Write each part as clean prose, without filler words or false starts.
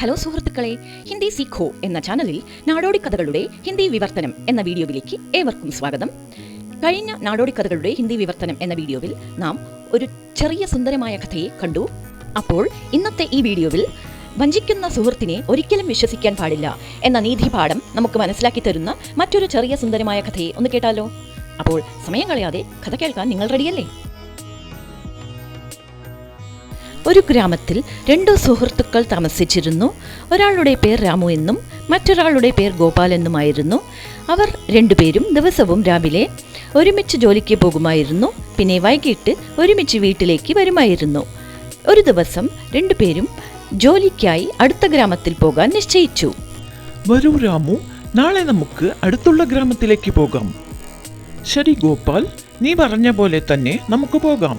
Hello സുഹൃത്തുക്കളെ, ഹിന്ദി സീഖോ എന്ന ചാനലിൽ നാടോടി കഥകളുടെ ഹിന്ദി വിവർത്തനം എന്ന വീഡിയോയിലേക്ക് ഏവർക്കും സ്വാഗതം. കഴിഞ്ഞ നാടോടി കഥകളുടെ ഹിന്ദി വിവർത്തനം എന്ന വീഡിയോയിൽ നാം ഒരു ചെറിയ സുന്ദരമായ കഥയെ കണ്ടു. അപ്പോൾ ഇന്നത്തെ ഈ വീഡിയോയിൽ വഞ്ചിക്കുന്ന സുഹൃത്തിനെ ഒരിക്കലും വിശ്വസിക്കാൻ പാടില്ല എന്ന നീതിപാഠം നമുക്ക് മനസ്സിലാക്കി തരുന്ന മറ്റൊരു ചെറിയ സുന്ദരമായ കഥയെ ഒന്ന് കേട്ടാലോ? അപ്പോൾ സമയം കളയാതെ കഥ കേൾക്കാൻ നിങ്ങൾ റെഡിയല്ലേ? ഒരു ഗ്രാമത്തിൽ രണ്ടു സുഹൃത്തുക്കൾ താമസിച്ചിരുന്നു. ഒരാളുടെ പേർ രാമു എന്നും മറ്റൊരാളുടെ പേർ ഗോപാൽ എന്നുമായിരുന്നു. അവർ രണ്ടുപേരും ദിവസവും രാവിലെ ഒരുമിച്ച് ജോലിക്ക് പോകുമായിരുന്നു. പിന്നെ വൈകിട്ട് ഒരുമിച്ച് വീട്ടിലേക്ക് വരുമായിരുന്നു. ഒരു ദിവസം രണ്ടുപേരും ജോലിക്കായി അടുത്ത ഗ്രാമത്തിൽ പോകാൻ നിശ്ചയിച്ചു. വരൂ രാമു, നാളെ നമുക്ക് അടുത്തുള്ള ഗ്രാമത്തിലേക്ക് പോകാം. ശരി ഗോപാൽ, നീ പറഞ്ഞ പോലെ തന്നെ നമുക്ക് പോകാം.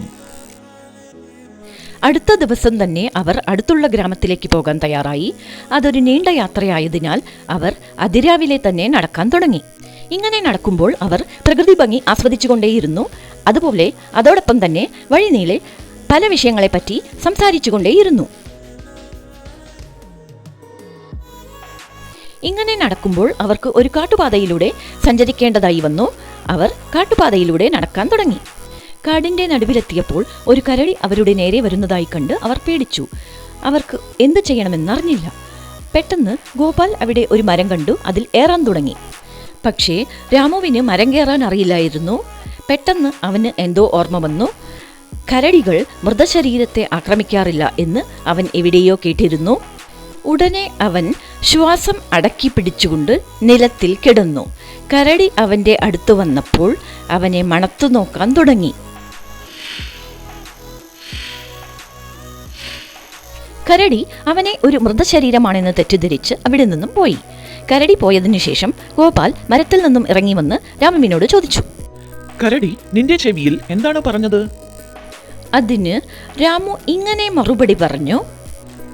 അടുത്ത ദിവസം തന്നെ അവർ അടുത്തുള്ള ഗ്രാമത്തിലേക്ക് പോകാൻ തയ്യാറായി. അതൊരു നീണ്ട യാത്രയായതിനാൽ അവർ അതിരാവിലെ തന്നെ നടക്കാൻ തുടങ്ങി. ഇങ്ങനെ നടക്കുമ്പോൾ അവർ പ്രകൃതി ഭംഗി ആസ്വദിച്ചുകൊണ്ടേയിരുന്നു. അതുപോലെ അതോടൊപ്പം തന്നെ വഴിനീളെ പല വിഷയങ്ങളെപ്പറ്റി സംസാരിച്ചുകൊണ്ടേയിരുന്നു. ഇങ്ങനെ നടക്കുമ്പോൾ അവർക്ക് ഒരു കാട്ടുപാതയിലൂടെ സഞ്ചരിക്കേണ്ടതായി വന്നു. അവർ കാട്ടുപാതയിലൂടെ നടക്കാൻ തുടങ്ങി. കാടിന്റെ നടുവിലെത്തിയപ്പോൾ ഒരു കരടി അവരുടെ നേരെ വരുന്നതായി കണ്ട് അവർ പേടിച്ചു. അവർക്ക് എന്ത് ചെയ്യണമെന്നറിഞ്ഞില്ല. പെട്ടെന്ന് ഗോപാൽ അവിടെ ഒരു മരം കണ്ടു. അതിൽ ഏറാൻ തുടങ്ങി. പക്ഷേ രാമുവിന് മരം കയറാൻ അറിയില്ലായിരുന്നു. പെട്ടെന്ന് അവന് എന്തോ ഓർമ്മ വന്നു. കരടികൾ മൃതശരീരത്തെ ആക്രമിക്കാറില്ല എന്ന് അവൻ എവിടെയോ കേട്ടിരുന്നു. ഉടനെ അവൻ ശ്വാസം അടക്കി പിടിച്ചുകൊണ്ട് നിലത്തിൽ കിടന്നു. കരടി അവന്റെ അടുത്ത് വന്നപ്പോൾ അവനെ മണത്തു നോക്കാൻ തുടങ്ങി. കരടി അവനെ ഒരു മൃതശരീരമാണെന്ന് തെറ്റിദ്ധരിച്ച് അവിടെ നിന്നും പോയി. കരടി പോയതിനു ശേഷം ഗോപാൽ മരത്തിൽ നിന്നും ഇറങ്ങി വന്ന് രാമുവിനോട് ചോദിച്ചു, കരടി നിന്റെ ചെവിയിൽ എന്താണ് പറഞ്ഞത്? അതിന് രാമു ഇങ്ങനെ മറുപടി പറഞ്ഞു,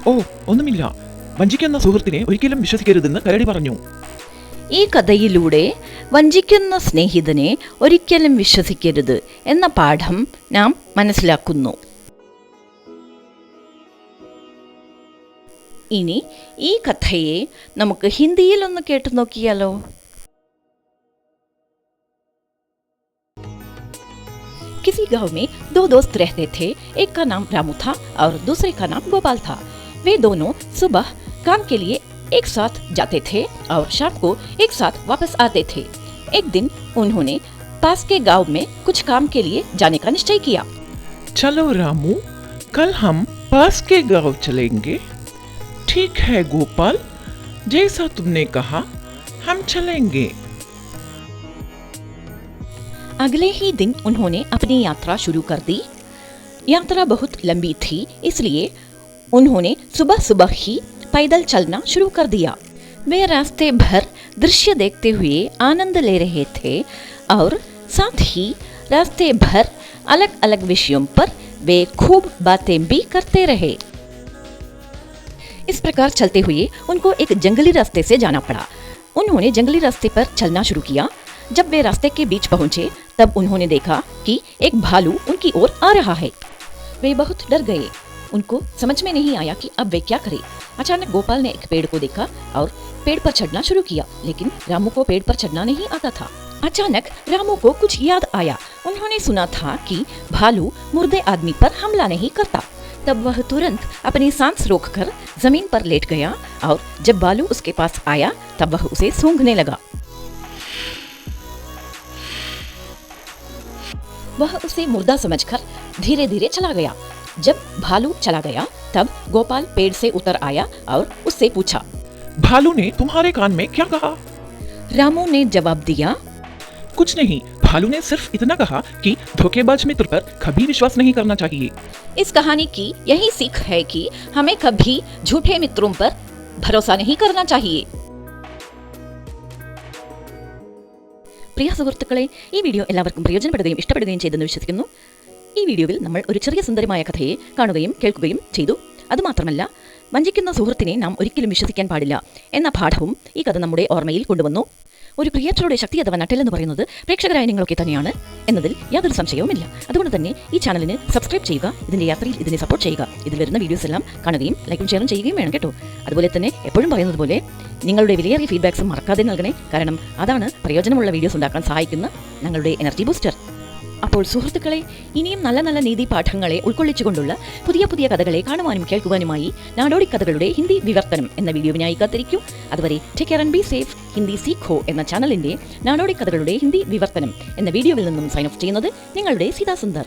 ഓ, ഒന്നുമില്ല. വഞ്ചിക്കുന്ന സുഹൃത്തിനെ ഒരിക്കലും വിശ്വസിക്കരുതെന്ന് കരടി പറഞ്ഞു. ഈ കഥയിലൂടെ വഞ്ചിക്കുന്ന സ്നേഹിതനെ ഒരിക്കലും വിശ്വസിക്കരുത് എന്ന പാഠം നാം മനസ്സിലാക്കുന്നു. ഇനി ഈ കഥയെ നമുക്ക് ഹിന്ദിയിൽ ഒന്ന് കേട്ടു നോക്കിയാലോ? किसी गांव में दो दोस्त रहते थे. एक का नाम रामू था और दूसरे का नाम गोपाल था. वे दोनों सुबह काम के लिए एक साथ जाते थे और शाम को एक साथ वापस आते थे. एक दिन उन्होंने पास के गांव में कुछ काम के लिए जाने का निश्चय किया. चलो रामू, कल हम पास के गांव चलेंगे. ठीक है गोपाल, जैसा तुमने कहा हम चलेंगे. अगले ही दिन उन्होंने अपनी यात्रा शुरू कर दी. यात्रा बहुत लंबी थी, इसलिए उन्होंने सुबह सुबह ही पैदल चलना शुरू कर दिया. वे रास्ते भर दृश्य देखते हुए आनंद ले रहे थे और साथ ही रास्ते भर अलग अलग विषयों पर वे खूब बातें भी करते रहे. इस प्रकार चलते हुए उनको एक जंगली रास्ते से जाना पड़ा. उन्होंने जंगली रास्ते पर चलना शुरू किया. जब वे रास्ते के बीच पहुंचे तब उन्होंने देखा कि एक भालू उनकी ओर आ रहा है. वे बहुत डर गए. उनको समझ में नहीं आया कि अब वे क्या करें. अचानक गोपाल ने एक पेड़ को देखा और पेड़ पर चढ़ना शुरू किया, लेकिन रामू को पेड़ पर चढ़ना नहीं आता था. अचानक रामू को कुछ याद आया. उन्होंने सुना था कि भालू मुर्दे आदमी पर हमला नहीं करता. तब वह तुरंत अपनी सांस रोककर जमीन पर लेट गया और जब भालू उसके पास आया तब वह उसे सूंघने लगा. वह उसे मुर्दा समझकर धीरे धीरे चला गया. जब भालू चला गया तब गोपाल पेड़ से उतर आया और उससे पूछा, भालू ने तुम्हारे कान में क्या कहा? रामू ने जवाब दिया, कुछ नहीं. भालू ने सिर्फ इतना कहा कि धोखेबाज मित्र पर कभी विश्वास नहीं करना चाहिए. इस कहानी की यही सीख है कि हमें कभी झूठे मित्रों पर भरोसा नहीं करना चाहिए. പ്രിയ സുഹൃത്തുക്കളെ, ഈ വീഡിയോ എല്ലാവർക്കും പ്രയോജനപ്പെടുകയും ഇഷ്ടപ്പെടുകയും ചെയ്തെന്ന് വിശ്വസിക്കുന്നു. ഈ വീഡിയോയിൽ നമ്മൾ ഒരു ചെറിയ സുന്ദരമായ കഥയെ കാണുകയും കേൾക്കുകയും ചെയ്തു. അതുമാത്രമല്ല, വഞ്ചിക്കുന്ന സുഹൃത്തിനെ നാം ഒരിക്കലും വിശ്വസിക്കാൻ പാടില്ല എന്ന പാഠവും ഈ കഥ നമ്മുടെ ഓർമ്മയിൽ കൊണ്ടുവന്നു. ഒരു ക്രിയേറ്ററുടെ ശക്തി അഥവാ നട്ടെല്ലെന്ന് പറയുന്നത് പ്രേക്ഷകരായ നിങ്ങളൊക്കെ തന്നെയാണ് എന്നതിൽ യാതൊരു സംശയവുമില്ല. അതുകൊണ്ട് തന്നെ ഈ ചാനലിന് സബ്സ്ക്രൈബ് ചെയ്യുക, ഇതിന്റെ യാത്രയിൽ ഇതിനെ സപ്പോർട്ട് ചെയ്യുക. ഇതിൽ വരുന്ന വീഡിയോസ് എല്ലാം കാണുകയും ലൈക്കും ഷെയറും ചെയ്യുകയും വേണം കേട്ടോ. അതുപോലെ തന്നെ എപ്പോഴും പറയുന്നത് പോലെ നിങ്ങളുടെ വിലയേറിയ ഫീഡ്ബാക്സും മറക്കാതെ നൽകണേ. കാരണം അതാണ് പ്രയോജനമുള്ള വീഡിയോസ് ഉണ്ടാക്കാൻ സഹായിക്കുന്ന ഞങ്ങളുടെ എനർജി ബൂസ്റ്റർ. അപ്പോൾ സുഹൃത്തുക്കളെ, ഇനിയും നല്ല നല്ല നീതി പാഠങ്ങളെ ഉൾക്കൊള്ളിച്ചുകൊണ്ടുള്ള പുതിയ പുതിയ കഥകളെ കാണുവാനും കേൾക്കുവാനുമായി നാടോടി കഥകളുടെ ഹിന്ദി വിവർത്തനം എന്ന വീഡിയോവിനായി കാത്തിരിക്കൂ. അതുവരെ take care and be safe. Hindi Seekho എന്ന ചാനലിന്റെ നാടോടി കഥകളുടെ ഹിന്ദി വിവർത്തനം എന്ന വീഡിയോയിൽ നിന്നും സൈൻ ഓഫ് ചെയ്യുന്നത് നിങ്ങളുടെ സീതാ സുന്ദർ.